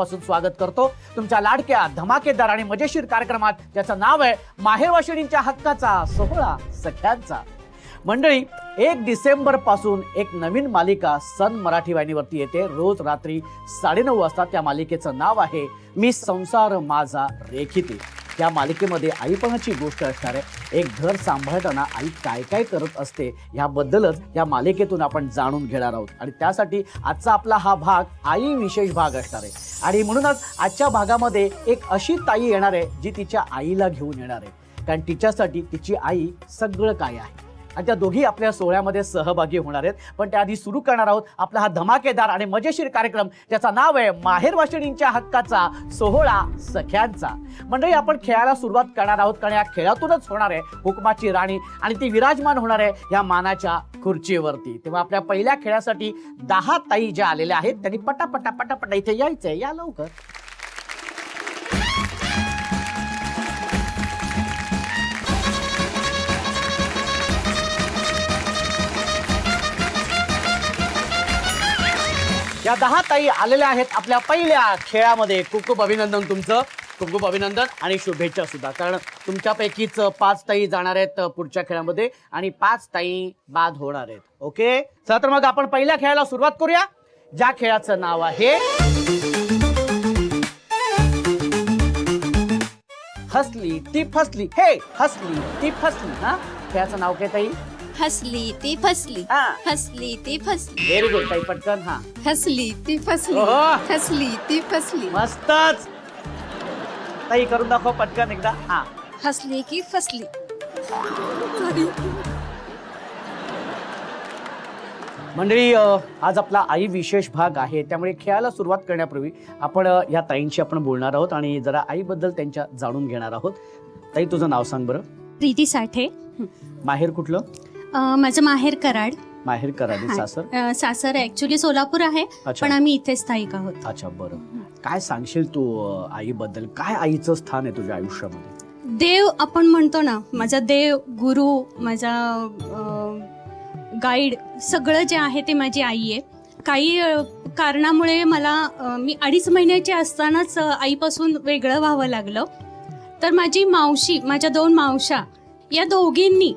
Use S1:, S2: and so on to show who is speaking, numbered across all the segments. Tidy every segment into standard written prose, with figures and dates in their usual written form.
S1: पासून स्वागत करतो तुमच्या लाडक्या धमाकेदार आणि मजेशीर कार्यक्रमात, ज्याचं नाव आहे माहेरवाशिणींच्या हक्काचा सोहळा सख्यांचा. मंडळी, 1 डिसेंबर पासून एक नवीन मालिका सन मराठी वाहिनीवरती येते. रोज रात्री 9:30 वाजता. त्या मालिकेचं नाव आहे मी संसार माझा रेखिते. त्या मालिकेमध्ये आईपणाची गोष्ट असणार आहे. एक घर सांभाळताना आई काय काय करत असते याबद्दलच या मालिकेतून आपण जाणून घेणार आहोत. आणि त्यासाठी आजचा आपला हा भाग आई विशेष भाग असणार आहे. आणि म्हणूनच आजच्या भागामध्ये एक अशी ताई येणार आहे जी तिच्या आईला घेऊन येणार आहे, कारण तिच्यासाठी तिची आई सगळं काय आहे. आणि त्या दोघी आपल्या सोहळ्यामध्ये सहभागी होणार आहेत. पण त्याआधी सुरू करणार आहोत आपला हा धमाकेदार आणि मजेशीर कार्यक्रम, ज्याचं नाव आहे माहेरवाशिणींच्या हक्काचा सोहळा सख्यांचा. मंडळी, आपण खेळाला सुरुवात करणार आहोत, कारण या खेळातूनच होणार आहे हुकमाची राणी, आणि ती विराजमान होणार आहे या मानाच्या खुर्चीवरती. तेव्हा आपल्या पहिल्या खेळासाठी 10 ताई ज्या आलेल्या आहेत त्यांनी पटापटा पटापटा इथे यायचंय. या लवकर. या 10 ताई आलेल्या आहेत आपल्या पहिल्या खेळामध्ये. खूप खूप अभिनंदन तुमचं, खूप खूप अभिनंदन आणि शुभेच्छा सुद्धा, कारण तुमच्यापैकीच 5 ताई जाणार आहेत पुढच्या खेळामध्ये आणि 5 ताई बाद होणार आहेत. ओके, चला तर मग आपण पहिल्या खेळाला सुरुवात करूया, ज्या खेळाचं नाव आहे हसली ती फसली. हे हसली ती फसली. हा, खेळाचं नाव काय ताई?
S2: हसली ती फसली.
S1: हा.
S2: हसली ती फसली.
S1: व्हेरी गुड ताई, पटकन. हा,
S2: हसली ती फसली.
S1: ओहो.
S2: हसली ती फसली.
S1: मस्तच ताई, करून दाखव पटकन एकदा. हा,
S2: हसली की फसली.
S1: मंडळी, आज आपला आई विशेष भाग आहे, त्यामुळे खेळाला सुरुवात करण्यापूर्वी आपण या ताईंशी आपण बोलणार आहोत आणि जरा आईबद्दल त्यांच्या जाणून घेणार आहोत. ताई, तुझं नाव सांग बरं.
S3: प्रीती साठे.
S1: माहेर कुठलं?
S3: माझं माहेर कराड.
S1: माहेर कराड. सासर?
S3: सासर ऍक्च्युली सोलापूर आहे,
S1: अच्छा.
S3: पण आम्ही इथे स्थायिक आहोत.
S1: अच्छा, बरं. काय सांगशील तू आईबद्दल? काय आईचं स्थान आहे तुझ्या आयुष्यामध्ये?
S3: देव आपण म्हणतो ना, माझा देव, गुरु, माझा गाईड, सगळं जे आहे ते माझी आई आहे. काही कारणामुळे मला मी 2.5 महिन्याची असतानाच आईपासून वेगळं व्हावं लागलं. तर माझी मावशी, माझ्या 2 मावशा, या दोघींनी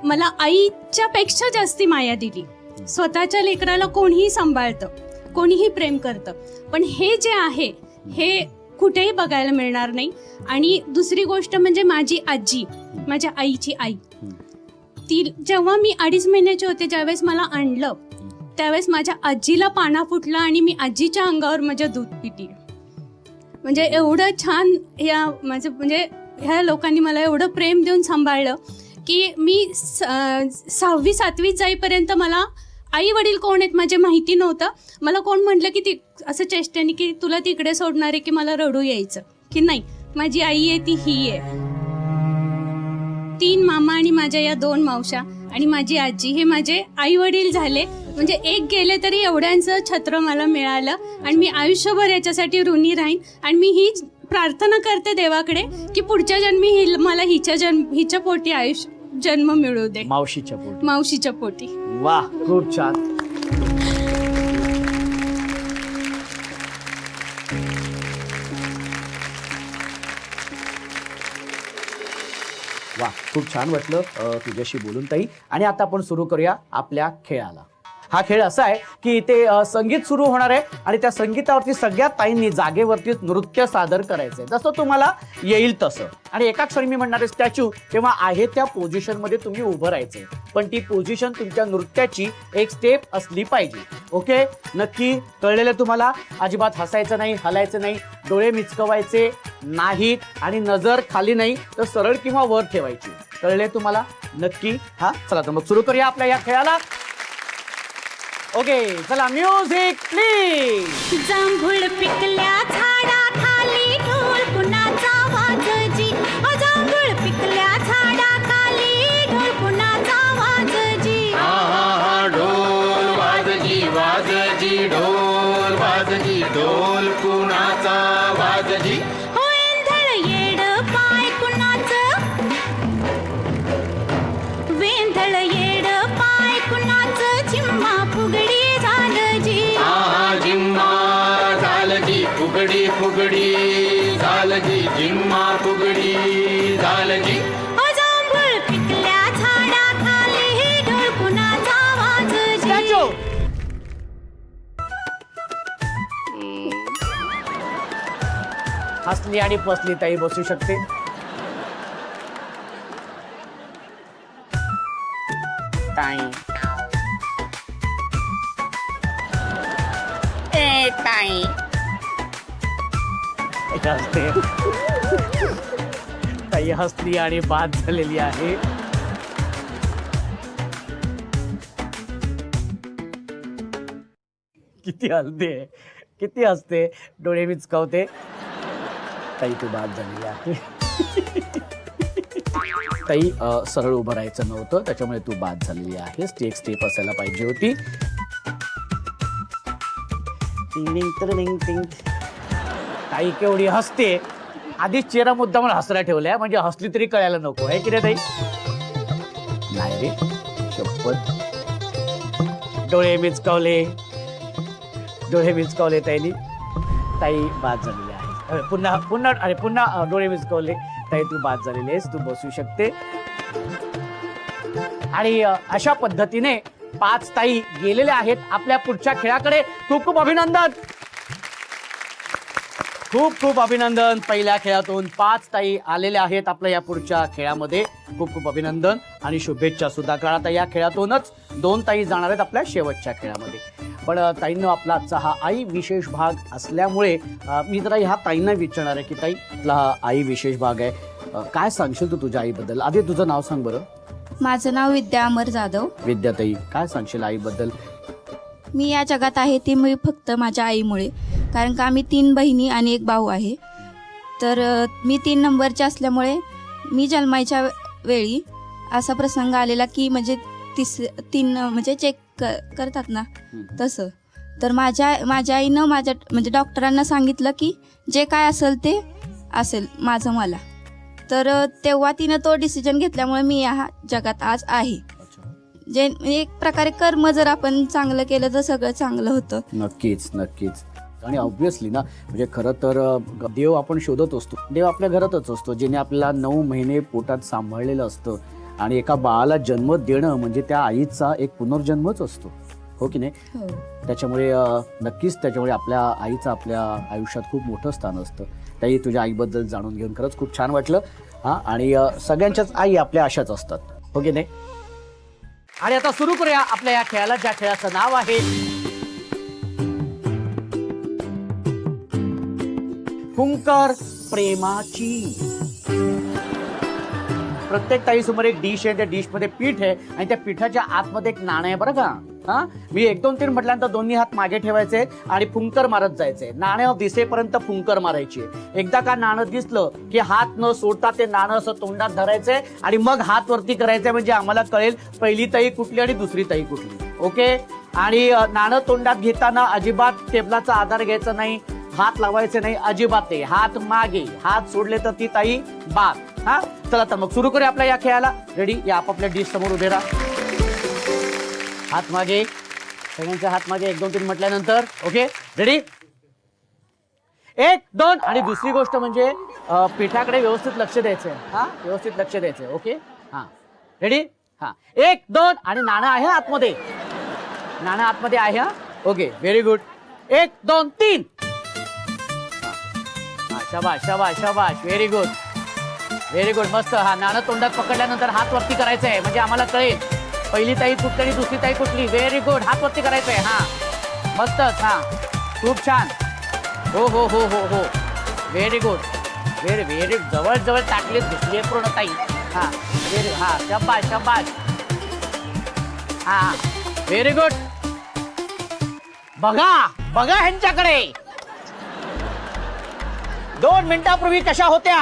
S3: मला आईच्या पेक्षा जास्ती माया दिली. स्वतःच्या लेकराला कोणीही सांभाळतं, कोणीही प्रेम करतं, पण हे जे आहे हे कुठेही बघायला मिळणार नाही. आणि दुसरी गोष्ट म्हणजे माझी आजी, माझ्या आईची आई, ती जेव्हा मी 2.5 महिन्याचे होते, ज्यावेळेस मला आणलं त्यावेळेस माझ्या आजीला पाना फुटला आणि मी आजीच्या अंगावर माझ्या दूध पिली. म्हणजे एवढं छान ह्या लोकांनी मला एवढं प्रेम देऊन सांभाळलं की मी 6वी 7वी जाईपर्यंत मला आई वडील कोण आहेत माझे माहिती नव्हतं. मला कोण म्हटलं की ती असं चेष्टेने की तुला तिकडे सोडणार आहे, की मला रडू यायचं की नाही, माझी आई आहे ती ही आहे. 3 मामा आणि माझ्या या 2 मावशा आणि माझी आजी हे माझे आई वडील झाले. म्हणजे एक गेले तरी एवढ्यांचं छत्र मला मिळालं आणि मी आयुष्यभर याच्यासाठी ऋणी राहीन. आणि मी ही प्रार्थना करते देवाकडे की पुढच्या जन्मी मला हिच्या पोटी जन्म मिळू दे. मावशीच्या पोटी.
S1: वा, खूप छान. वा, खूप छान वाटलं तुझ्याशी बोलून ताई. आणि आता आपण सुरू करूया आपल्या खेळाला. हा खेळ असा आहे की ते संगीत सुरू होणार आहे आणि त्या संगीतावरती सगळ्या ताईंनी जागेवरतीच नृत्य सादर करायचंय, जसं तुम्हाला येईल तसं. आणि एका क्षणी मी म्हणणार आहे स्टॅच्यू, तेव्हा आहे त्या पोझिशन मध्ये तुम्ही उभं राहायचंय, पण ती पोझिशन तुमच्या नृत्याची एक स्टेप असली पाहिजे. ओके, नक्की कळलेलं तुम्हाला? अजिबात हसायचं नाही, हलायचं नाही, डोळे मिचकवायचे नाहीत आणि नजर खाली नाही तर सरळ किंवा वर ठेवायची. कळले तुम्हाला? नक्की. हा, चला तर मग सुरू करूया आपल्या या खेळाला. ओके, चला, म्युझिक प्लीज.
S3: जांभूळ पिकल्या झाडा खाली ढोल कुणाचा वाजजी. जांभूळ पिकल्या झाडा खाली ढोल कुणाचा वाजजी.
S4: ढोल वाजजी वाजजी ढोल वाजजी ढोल कुणाचा वाजजी.
S3: वेंधळ येड पाय कुणाचं, वेंधळ येड पाय कुणाचं. झिम्मा फुगडी झालं जी.
S4: जिम्मा झालं जी फुगडी फुगडी फुगडी झालजी जिम्मा फुगडी झालजी
S3: जांभूळ पिकल्या झाडाखाली ढोल कुणाचा वाजजी.
S1: स्टॅच्यू हसली आणि फसली ताई बसू शकते. ताई ए ताई हसते. ताई हसली आणि बाद झालेली आहे. किती हसते किती हसते डोळे विचकावते. ताई तू बाद झालेली आहे. ताई सरळ उभं राहायचं नव्हतं त्याच्यामुळे तू बाद झालेली आहेस. ती एक स्टेप असायला पाहिजे होती. टिंग टिंग टिंग. ताई केवढी हसते. आधीच चेहरा मुद्दा म्हणून हसरा ठेवलाय म्हणजे हसली तरी कळायला नको आहे की रे ताई. नाही रे शपथ. डोळे मिचकावले डोळे मिचकावले ताईनी. ताई बाद झालेली आहे. पुन्हा पुन्हा अरे पुन्हा डोळे मिचकावले. ताई तू बाद झालेली आहेस. तू बसू शकते. आणि अशा पद्धतीने 5 ताई गेलेल्या आहेत आपल्या पुढच्या खेळाकडे. खूप खूप अभिनंदन. खूप खूप अभिनंदन. पहिल्या खेळातून 5 ताई आलेल्या आहेत आपल्या या पुढच्या खेळामध्ये. खूप खूप अभिनंदन आणि शुभेच्छा सुद्धा. कारण आता या खेळातूनच 2 ताई जाणार आहेत आपल्या शेवटच्या खेळामध्ये. पण ताईंनो आपला आजचा हा आई विशेष भाग असल्यामुळे मी जरा ह्या ताईंना विचारणार आहे की ताई आपला हा आई विशेष भाग आहे. काय सांगशील तू तुझ्या आईबद्दल? आधी तुझं नाव सांग बरं.
S2: माझं नाव विद्या अमर जाधव.
S1: विद्याताई काय सांगशील आईबद्दल?
S2: मी या जगात आहे ती मी फक्त माझ्या आईमुळे. कारण का आम्ही 3 बहिणी आणि 1 भाऊ आहे. तर मी 3 नंबरची असल्यामुळे मी जन्मायच्या वेळी असा प्रसंग आलेला की म्हणजे 3 म्हणजे चेक करतात ना तसं. तर माझ्या आईनं माझ्या म्हणजे डॉक्टरांना सांगितलं की जे काय असेल ते असेल माझं मला. तर तेव्हा तिनं तो डिसिजन घेतल्यामुळे मी या जगात आज आहे. जे एक प्रकारे कर्म जर आपण चांगलं केलं तर सगळं चांगलं होतं.
S1: नक्कीच नक्कीच. आणि ऑब्व्हियसली ना म्हणजे खरं तर देव आपण शोधत असतो. देव आपल्या घरातच असतो जिने आपल्याला 9 महिने पोटात सांभाळलेलं असतं. आणि एका बाळाला जन्म देणं म्हणजे त्या आईचा एक पुनर्जन्मच असतो. हो की नाही?
S2: हो.
S1: त्याच्यामुळे नक्कीच त्याच्यामुळे आपल्या आईचं आपल्या आयुष्यात खूप मोठं स्थान असतं. त्याही तुझ्या आईबद्दल जाणून घेऊन खरंच खूप छान वाटलं. हा आणि सगळ्यांच्याच आई आपल्या अशाच असतात. हो की नाही? आणि आता सुरू करूया आपल्या या खेळाला ज्या खेळाचं नाव आहे फुंकर प्रेमाची. प्रत्येक ताईसमोर एक डिश आहे. त्या डिश मध्ये पीठ आहे आणि त्या पिठाच्या आतमध्ये एक नाणं आहे बरं का. हा मी 1 2 3 म्हटल्यानंतर दोन्ही हात मागे ठेवायचे आणि फुंकर मारत जायचे. नाणं दिसेपर्यंत फुंकर मारायची. एकदा का नाणं दिसलं की हात न सोडता ते नाणं असं तोंडात धरायचंय आणि मग हात वरती करायचंय म्हणजे आम्हाला कळेल पहिली ताई कुठली आणि दुसरी ताई कुठली. ओके. आणि नाणं तोंडात घेताना अजिबात टेबलाचा आधार घ्यायचा नाही. हात लावायचे नाही अजिबात नाही. हात मागे. हात सोडले तर ती ताई बाद. हा चला तर मग सुरू करूया आपल्या या खेळाला. रेडी? या आपापल्या डिश समोर उभे राहा. हात मागे. सगळ्यांच्या हात मागे 1 2 3 म्हटल्यानंतर. Okay ready? 1 2. आणि दुसरी गोष्ट म्हणजे पिठाकडे व्यवस्थित लक्ष द्यायचंय. हा व्यवस्थित लक्ष द्यायचंय. ओके हा रेडी? हा 1 2. आणि नाणं आहे आतमध्ये. नाणं आतमध्ये आहे. हा ओके व्हेरी गुड. 1 2 3. शाबाश शाबाश शाबाश. Very good very good. मस्त. हा नाणं तोंडात पकडल्यानंतर हात वरती करायचं आहे म्हणजे आम्हाला कळेल पहिली ताई कुठली आणि दुसरी ताई कुठली. Very good. हात वरती करायचं आहे. हा मस्तच. हा खूप छान. हो हो हो हो हो व्हेरी गुड. Very very. जवळ जवळ टाकली दुसरी पूर्ण ताई. हा व्हेरी. हा शाबाश शाबाश. हा व्हेरी गुड. बघा बघा ह्यांच्याकडे 2 मिनिटापूर्वी कशा होत्या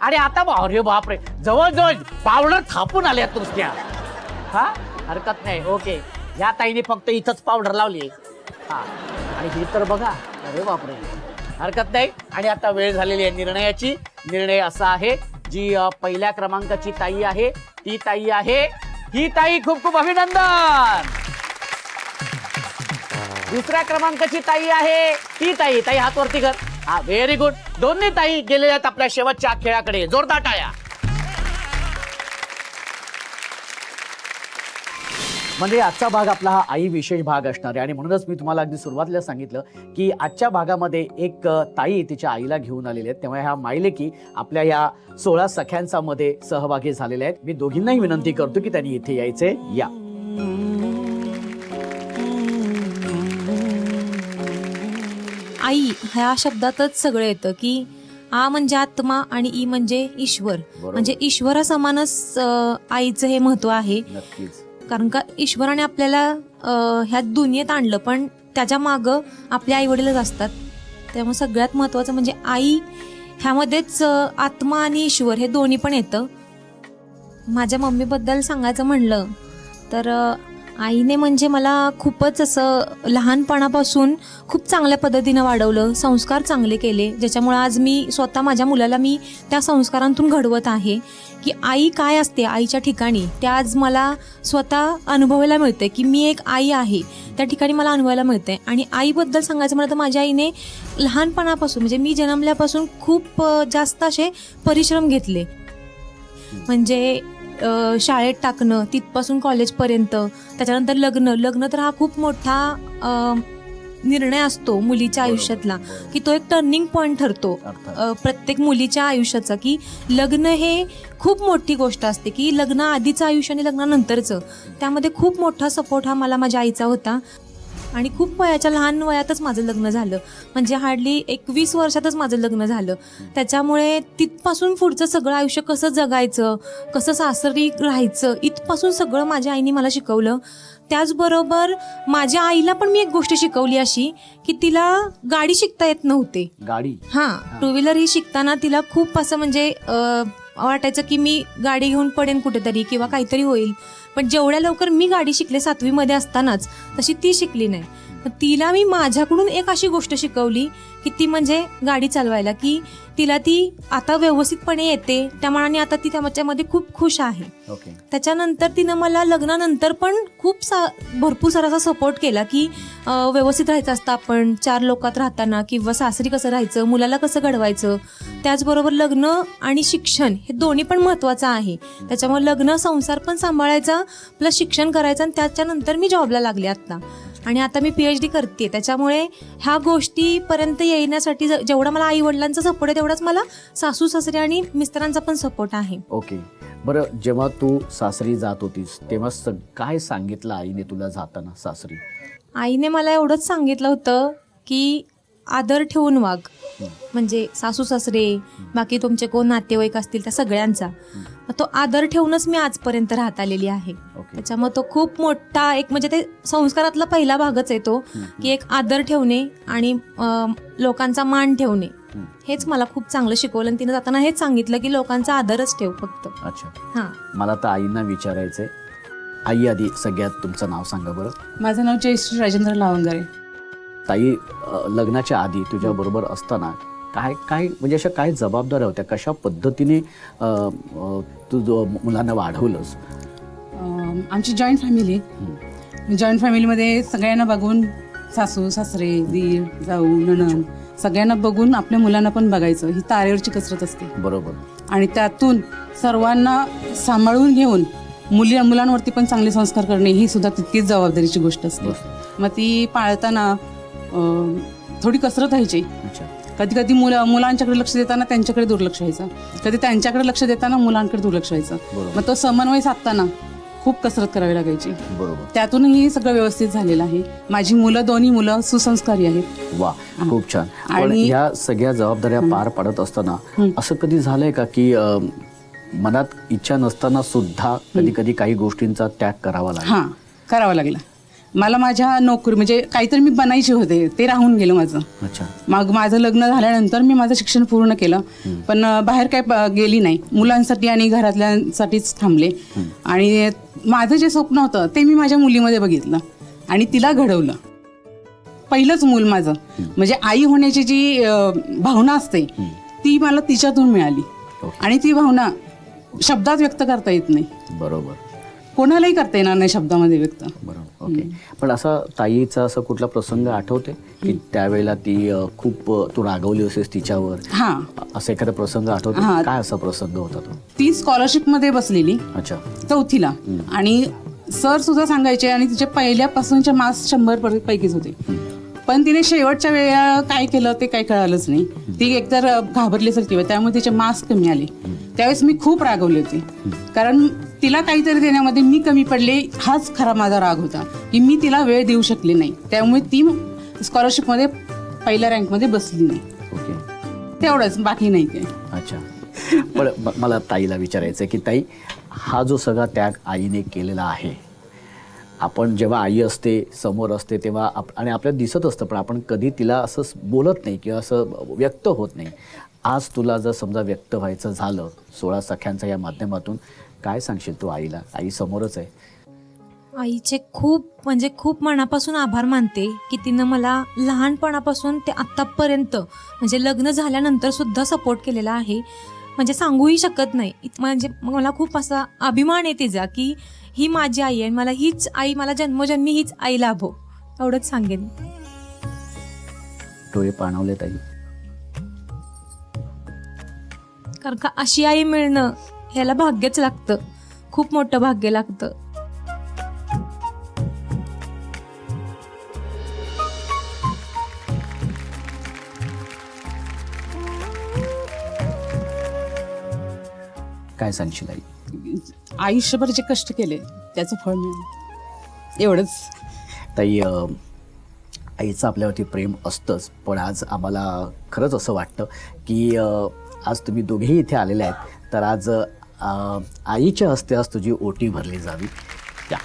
S1: आणि आता अरे बापरे जवळजवळ पावडर थापून आल्या नुसत्या. हा हरकत नाही. ओके या ताईने फक्त इथंच पावडर लावली. हा आणि ही तर बघा अरे बापरे हरकत नाही. आणि आता वेळ झालेली आहे निर्णयाची. निर्णय असा आहे जी पहिल्या क्रमांकाची ताई आहे ती ताई आहे ही ताई. खूप खूप अभिनंदन. दुसऱ्या क्रमांकाची ताई आहे ती ताई. ताई हात वरती कर. हा, व्हेरी गुड. दोन्ही ताई गेलेल्या आहेत आपल्या शेवटच्या खेळाकडे. जोरदार टाळ्या. म्हणजे आजचा भाग आपला हा आई विशेष भाग असणार आहे आणि म्हणूनच मी तुम्हाला अगदी सुरुवातीला सांगितलं की आजच्या भागामध्ये एक ताई तिच्या आईला घेऊन आलेले आहेत. त्यामुळे ह्या मायलेकी आपल्या या 16 सख्यांचा मध्ये सहभागी झालेल्या आहेत. मी दोघींनाही विनंती करतो की त्यांनी इथे यायचे. या.
S5: आई ह्या शब्दातच सगळं येतं की आ म्हणजे आत्मा आणि ई म्हणजे ईश्वर. म्हणजे ईश्वरा समानच आईचं हे महत्व आहे.
S1: नक्कीच. कारण
S5: का ईश्वराने आपल्याला ह्या दुनियेत आणलं, पण त्याच्या मागं आपले आई वडीलच असतात. त्यामुळे सगळ्यात महत्वाचं म्हणजे आई ह्यामध्येच आत्मा आणि ईश्वर हे दोन्ही पण येतं. माझ्या मम्मीबद्दल सांगायचं म्हणलं तर आईने म्हणजे मला खूपच असं लहानपणापासून खूप चांगल्या पद्धतीनं वाढवलं, संस्कार चांगले केले, ज्याच्यामुळे आज मी स्वतः माझ्या मुलाला मी त्या संस्कारांतून घडवत आहे. की आई काय असते आईच्या ठिकाणी ते आज मला स्वतः अनुभवायला मिळते की मी एक आई आहे त्या ठिकाणी मला अनुभवायला मिळते. आणि आईबद्दल सांगायचं म्हणलं तर माझ्या आईने लहानपणापासून म्हणजे मी जन्मल्यापासून खूप जास्त असे परिश्रम घेतले. म्हणजे शाळेत टाकणं, तिथपासून कॉलेजपर्यंत, त्याच्यानंतर लग्न तर हा खूप मोठा निर्णय असतो मुलीच्या आयुष्यातला की तो एक टर्निंग पॉइंट ठरतो प्रत्येक मुलीच्या आयुष्याचा. की लग्न हे खूप मोठी गोष्ट असते की लग्न आधीचं आयुष्य आणि लग्नानंतरचं त्यामध्ये खूप मोठा सपोर्ट हा मला माझ्या आईचा होता. आणि खूप लहान वयातच माझं लग्न झालं. म्हणजे हार्डली 21 वर्षातच माझं लग्न झालं. त्याच्यामुळे तिथपासून पुढचं सगळं आयुष्य कसं जगायचं, कसं सासरी राहायचं, इथपासून सगळं माझ्या आईने मला शिकवलं. त्याचबरोबर माझ्या आईला पण मी एक गोष्ट शिकवली अशी की तिला गाडी शिकता येत नव्हते.
S1: गाडी?
S5: टू व्हीलर ही शिकताना तिला खूप असं म्हणजे वाटायचं की मी गाडी घेऊन पडेन कुठेतरी किंवा काहीतरी होईल. पण जेवढ्या लवकर मी गाडी शिकले 7वी मध्ये असतानाच तशी ती शिकली नाही. तिला मी माझ्याकडून एक अशी गोष्ट शिकवली की ती म्हणजे गाडी चालवायला, की तिला ती आता व्यवस्थितपणे येते त्यामुळे आता ती त्याच्यामध्ये खूप खुश आहे. त्याच्यानंतर तिनं मला लग्नानंतर पण खूप भरपूर सारा असा सपोर्ट केला की व्यवस्थित राहायचं असतं आपण 4 लोकात राहताना, किंवा सासरी कसं राहायचं, मुलाला कसं घडवायचं. त्याचबरोबर लग्न आणि शिक्षण हे दोन्ही पण महत्त्वाचं आहे. त्याच्यामुळे लग्न संसार पण सांभाळायचा प्लस शिक्षण करायचं. आणि त्याच्यानंतर मी जॉबला लागले आता आणि आता मी PhD करते. त्याच्यामुळे ह्या गोष्टीपर्यंत येण्यासाठी जेवढा मला आई वडिलांचा सपोर्ट आहे तेवढाच मला सासू सासरे आणि मिस्टरांचा पण सपोर्ट आहे.
S1: ओके, बरं, जेव्हा तू सासरी जात होतीस तेव्हा काय सांगितलं आईने तुला जाताना सासरी?
S5: आईने मला एवढंच सांगितलं होतं की आदर ठेवून वाग. म्हणजे सासू सासरे बाकी तुमचे कोण नातेवाईक असतील त्या सगळ्यांचा तो आदर ठेवूनच मी आजपर्यंत राहत आलेली आहे. त्याच्यामुळे तो खूप मोठा एक म्हणजे ते संस्कारातला पहिला भागच आहे तो की एक आदर ठेवणे आणि लोकांचा मान ठेवणे. हेच मला खूप चांगलं शिकवलं आणि तिने जाताना हेच सांगितलं की लोकांचा आदरच ठेव फक्त.
S1: अच्छा, मला तर आईंना विचारायचंय. आई, आधी सगळ्यात तुमचं नाव सांगा बरं.
S6: माझं नाव जयश्री राजेंद्र लावंगरे.
S1: ताई, लग्नाच्या आधी तुझ्या बरोबर असताना काय काय म्हणजे अशा काय जबाबदाऱ्या होत्या, कशा पद्धतीने तू मुलांना वाढवलंस?
S6: आमची जॉईंट फॅमिली, जॉईंट फॅमिलीमध्ये सगळ्यांना बघून सासू सासरे दीर जाऊ नणंद सगळ्यांना बघून आपल्या मुलांना पण बघायचं ही तारेवरची कसरत असते.
S1: बरोबर.
S6: आणि त्यातून सर्वांना सांभाळून घेऊन मुलांवरती पण चांगले संस्कार करणे ही सुद्धा तितकीच जबाबदारीची गोष्ट असते. मग ती पाळताना थोडी कसरत व्हायची. कधी कधी मुलांच्याकडे लक्ष देताना त्यांच्याकडे दुर्लक्ष व्हायचं, कधी त्यांच्याकडे लक्ष देताना मुलांकडे दुर्लक्ष व्हायचं. मग तो समन्वय साधताना खूप कसरत करावी लागायची. त्यातूनही सगळं व्यवस्थित झालेलं आहे. माझी दोन्ही मुलं सुसंस्कारी आहेत.
S1: वा, खूप छान. आणि या सगळ्या जबाबदाऱ्या पार पाडत असताना असं कधी झालंय का की मनात इच्छा नसताना सुद्धा कधी कधी काही गोष्टींचा त्याग करावा लागला?
S6: करावा लागला. मला माझ्या नोकरी म्हणजे काहीतरी मी बनायचे होते ते राहून गेलं माझं. मग माझं लग्न झाल्यानंतर मी माझं शिक्षण पूर्ण केलं, पण बाहेर काय गेली नाही. मुलांसाठी आणि घरातल्यांसाठीच थांबले. आणि माझं जे स्वप्न होतं ते मी माझ्या मुलीमध्ये बघितलं आणि तिला घडवलं. पहिलंच मूल माझं म्हणजे आई होण्याची जी भावना असते ती मला तिच्यातून मिळाली आणि ती भावना शब्दात व्यक्त करता येत नाही.
S1: बरोबर.
S6: कोणालाही करता येणार नाही शब्दामध्ये व्यक्त.
S1: बरोबर. ओके. पण असा ताईचा असं कुठला प्रसंग आठवते की त्यावेळेला ती खूप तू रागवली असेस तिच्यावर,
S6: हा,
S1: असा एखादा प्रसंग आठवतो?
S6: हा.
S1: काय असा प्रसंग होता तो?
S6: ती स्कॉलरशिप मध्ये बसलेली
S1: अच्छा.
S6: 4थीला आणि सर सुद्धा सांगायचे आणि तिचे पहिल्यापासूनचे मार्क्स 100 पैकीच होते. पण तिने शेवटच्या वेळेला काय केलं ते काही कळालंच नाही. ती एकतर घाबरल्यासारखी होती, त्यामुळे तिचे मार्क्स कमी आले. त्यावेळेस मी खूप रागवले होते, कारण तिला काहीतरी देण्यामध्ये मी कमी पडले हाच खरा माझा राग होता की मी तिला वेळ देऊ शकले नाही. त्यामुळे ती स्कॉलरशिपमध्ये पहिल्या रँकमध्ये बसली नाही.
S1: ओके.
S6: तेवढंच, बाकी नाही काय.
S1: अच्छा. पण मला ताईला विचारायचं आहे की ताई, हा जो सगळा त्याग आईने केलेला आहे, आपण जेव्हा आई असते समोर असते तेव्हा आणि आपल्याला दिसत असतं, पण आपण कधी तिला असं बोलत नाही किंवा असं व्यक्त होत नाही. आज तुला जर समजा व्यक्त व्हायचं झालं 16 सख्यांच्या या माध्यमातून, काय सांगशील तू आईला? आई समोरच आहे.
S5: आईचे खूप म्हणजे खूप मनापासून आभार मानते की तिनं मला लहानपणापासून ते आत्तापर्यंत म्हणजे लग्न झाल्यानंतर सुद्धा सपोर्ट केलेला आहे. म्हणजे सांगूही शकत नाही. म्हणजे मला खूप असा अभिमान आहे तिचा की ही माझी आई आहे, मला हीच आई, मला जन्मोजन्मी हीच आई लाभो, एवढंच सांगेन.
S1: डोळे पाणावले ताई.
S5: कारण का अशी आई मिळणं ह्याला भाग्यच लागतं, खूप मोठं भाग्य लागतं.
S1: काय सांगशील आई?
S6: आयुष्यभर जे कष्ट केले त्याचं फळ मिळालं, एवढंच.
S1: ताई, आईचं आपल्यावरती प्रेम असतंच, पण आज आम्हाला खरंच असं वाटतं की आज तुम्ही दोघेही इथे आलेले आहेत, तर आज आईच्या हस्ते आज तुझी ओटी भरली जावी. त्या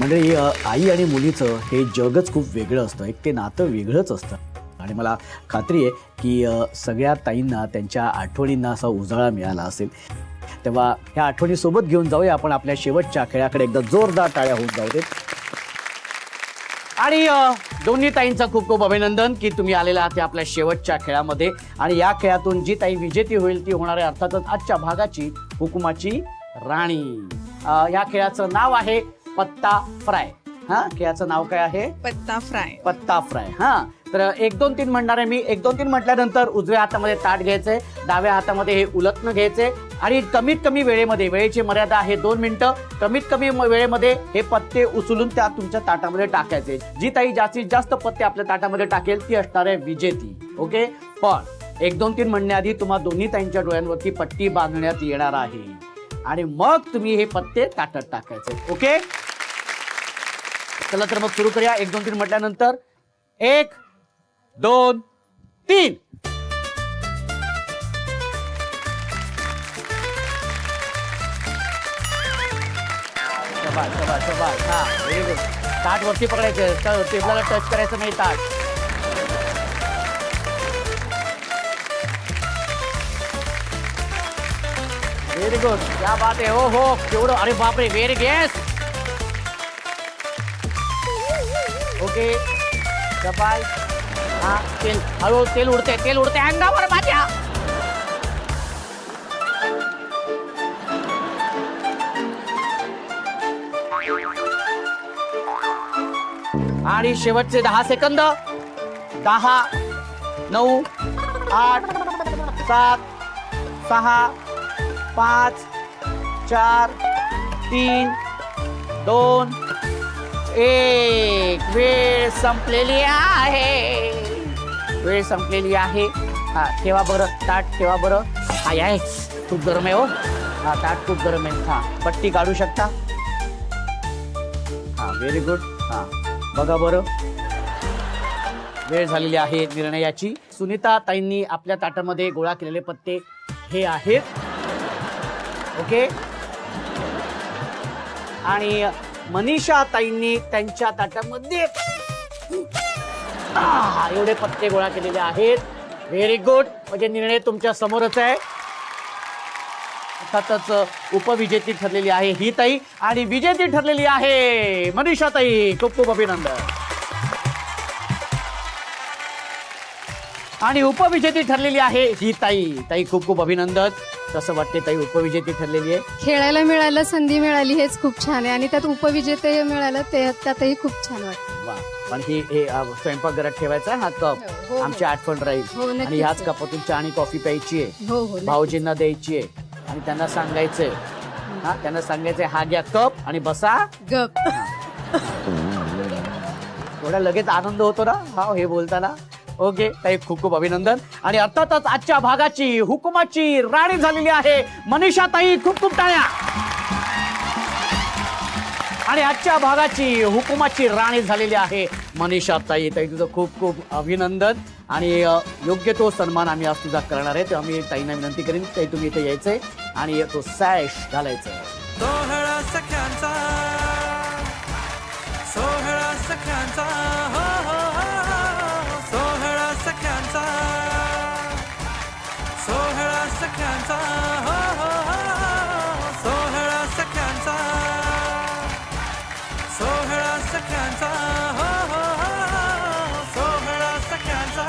S1: मंडळी, आई आणि मुलीचं हे जगच खूप वेगळं असतं, एक ते नातं वेगळंच असतं. आणि मला खात्री आहे की सगळ्या ताईंना त्यांच्या आठवणींना असा उजाळा मिळाला असेल. तेव्हा ह्या आठवणीसोबत घेऊन जाऊया आपण आपल्या शेवटच्या खेळाकडे. एकदा जोरदार टाळ्या होऊन जाऊ देत. आणि दोन्ही ताईंचं खूप खूप अभिनंदन की तुम्ही आलेला आहात आपल्या शेवटच्या खेळामध्ये. आणि या खेळातून जी ताई विजेती होईल ती होणार आहे अर्थातच आजच्या भागाची हुकुमाची राणी. या खेळाचं नाव आहे पत्ता फ्राय. हा, खेळाचं नाव काय आहे?
S7: पत्ता फ्राय.
S1: पत्ता फ्राय. हा, तर 1 2 3 म्हणणार आहे मी. 1 2 3 म्हटल्यानंतर उजव्या हातामध्ये ताट घ्यायचंय, डाव्या हातामध्ये हे उलटणं घ्यायचंय आणि कमीत कमी वेळेमध्ये, वेळेची मर्यादा आहे 2 मिनिटं, कमीत कमी वेळेमध्ये हे पत्ते उचलून त्या तुमच्या ताटामध्ये टाकायचे. जी ताई जास्तीत जास्त पत्ते आपल्या ताटामध्ये टाकेल ती असणार आहे विजेती. ओके. पण 1 2 3 म्हणण्याआधी तुम्हा दोन्ही ताईंच्या डोळ्यांवरती पट्टी बांधण्यात येणार आहे आणि मग तुम्ही हे पत्ते ताटात टाकायचे. ओके. चला तर मग सुरू करूया. 1 2 3 म्हटल्यानंतर 1 2 3. शाबास. हा, व्हेरी गुड. ताट वरती पकडायचं, टेबलाला टच करायचं नाही ताट. Very good. क्या बात आहे. हो हो, केवढं. अरे बापरे, व्हेरी गेस. ओके. शाबास. हा, तेल हळू, तेल उडते अंगावर माझ्या. आणि शेवटचे 10 सेकंद. 10 9 8 7 6 5 4 3 2 1. वेळ संपलेली आहे. हा, ठेवा बरं ताट, ठेवा बरं. आहे खूप गरम आहे. हो, हा, ताट खूप गरम आहे. हा, पट्टी काढू शकता. हा, व्हेरी गुड. हा, बघा बरं. वेळ झालेली आहे निर्णयाची. सुनीता ताईंनी आपल्या ताटामध्ये गोळा केलेले पत्ते हे आहेत. ओके. आणि मनीषा ताईंनी त्यांच्या ताटामध्ये एवढे पत्ते गोळा केलेले आहेत. Very good. म्हणजे निर्णय तुमच्या समोरच आहे. अर्थातच उपविजेती ठरलेली आहे ही ताई आणि विजेती ठरलेली आहे मनीषा ताई. खूप खूप अभिनंदन. आणि उपविजेती ठरलेली आहे ही ताई. ताई खूप खूप अभिनंदन. कसं वाटते ताई उपविजेती ठरलेली आहे?
S7: खेळायला मिळालं, संधी मिळाली, हेच खूप छान आहे आणि त्यात उपविजेते मिळालं त्यातही खूप छान वाटतं.
S1: वा. पण हे स्वयंपाकघरात ठेवायचा हा कप
S7: हो.
S1: आमची आठवण राहील.
S7: हो, नक्कीच.
S1: आणि ह्याच कपातून चहा आणि कॉफी प्यायची आहे.
S7: हो हो
S1: भाऊजींना द्यायची आहे आणि त्यांना सांगायचंय त्यांना सांगायचंय हा घ्या कप आणि बसा.
S7: गप.
S1: थोडा लगेच आनंद होतो ना हा हे बोलताना. ओके ताई खूप खूप अभिनंदन. आणि अर्थातच आजच्या भागाची हुकुमाची राणी झालेली आहे मनीषा ताई. खूप खूप टाळ्या. आणि आजच्या भागाची हुकुमाची राणी झालेली आहे मनीषा ताई. ताई तुझं खूप खूप अभिनंदन. आणि योग्य तो सन्मान आम्ही आज तुझा करणार आहे. तेव्हा मी ताईंना विनंती करीन ताई तुम्ही इथे यायचंय आणि तो सॅश घालायचा.
S8: सोहळा सख्यांचा, सोहळा सख्यांचा, हो हो हो, सोहळा सख्यांचा, सोहळा सख्यांचा, हो हो हो, सोहळा सख्यांचा, सोहळा सख्यांचा, हो हो हो, सोहळा सख्यांचा.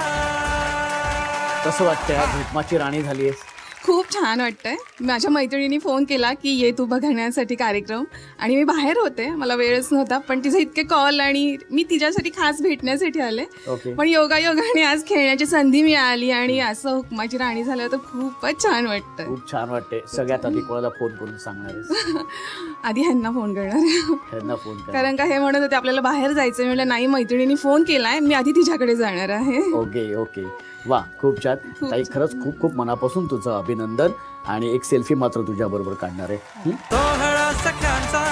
S1: कसं वाटतंय आज हुकुमाची राणी झाली आहेस?
S9: खूप छान वाटतंय. माझ्या मैत्रिणीने फोन केला की ये तू बघण्यासाठी कार्यक्रम, आणि मी बाहेर होते, मला वेळच नव्हता, पण तिचे इतके कॉल आणि मी तिच्यासाठी खास भेटण्यासाठी आले.
S1: ओके.
S9: पण योगायोगाने आज खेळण्याची संधी मिळाली आणि असं हुकमाची राणी झालं तर खूपच छान वाटतं.
S1: खूप छान वाटते. सगळ्यात आधी कोणाला फोन करून सांगणार आहेस?
S9: आधी ह्यांना फोन करणार,
S1: ह्यांना फोन कर.
S9: कारण का हे म्हणत होते आपल्याला बाहेर जायचं. म्हटलं नाही, मैत्रिणीने फोन केलाय, मी आधी तिच्याकडे जाणार आहे.
S1: Okay okay. वा खूप छान ताई. खरंच खूप खूप मनापासून तुझं अभिनंदन. आणि एक सेल्फी मात्र तुझ्या बरोबर काढणार आहे.
S8: सोहळा सख्यांचा,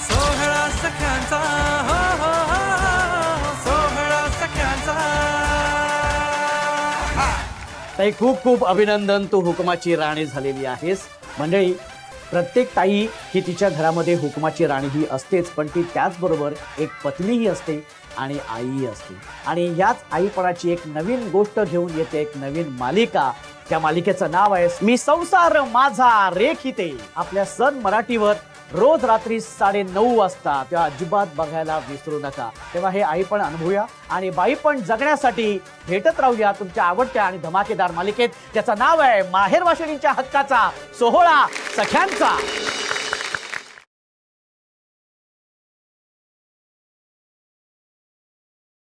S8: सोहळा सख्यांचा, हो हो हो, सोहळा सख्यांचा.
S1: ताई खूप खूप अभिनंदन. तू हुकुमाची राणी झालेली आहेस. मंडळी प्रत्येक ताई ही तिच्या घरामध्ये हुकुमाची राणी ही असतेच, पण ती त्याचबरोबर एक पत्नीही असते आणि आईही असते. आणि याच आईपणाची एक नवीन गोष्ट घेऊन येते एक नवीन मालिका. त्या मालिकेचं नाव आहे मी संसार माझा रेखिते. आपल्या सन मराठीवर रोज रात्री 9:30 वाजता. तेव्हा अजिबात बघायला विसरू नका. तेव्हा हे आईपण अनुभवूया आणि बाईपण जगण्यासाठी भेटत राहूया तुमच्या आवडत्या आणि धमाकेदार मालिकेत, ज्याचं नाव आहे माहेरवाशिणींच्या हक्काचा सोहळा सख्यांचा.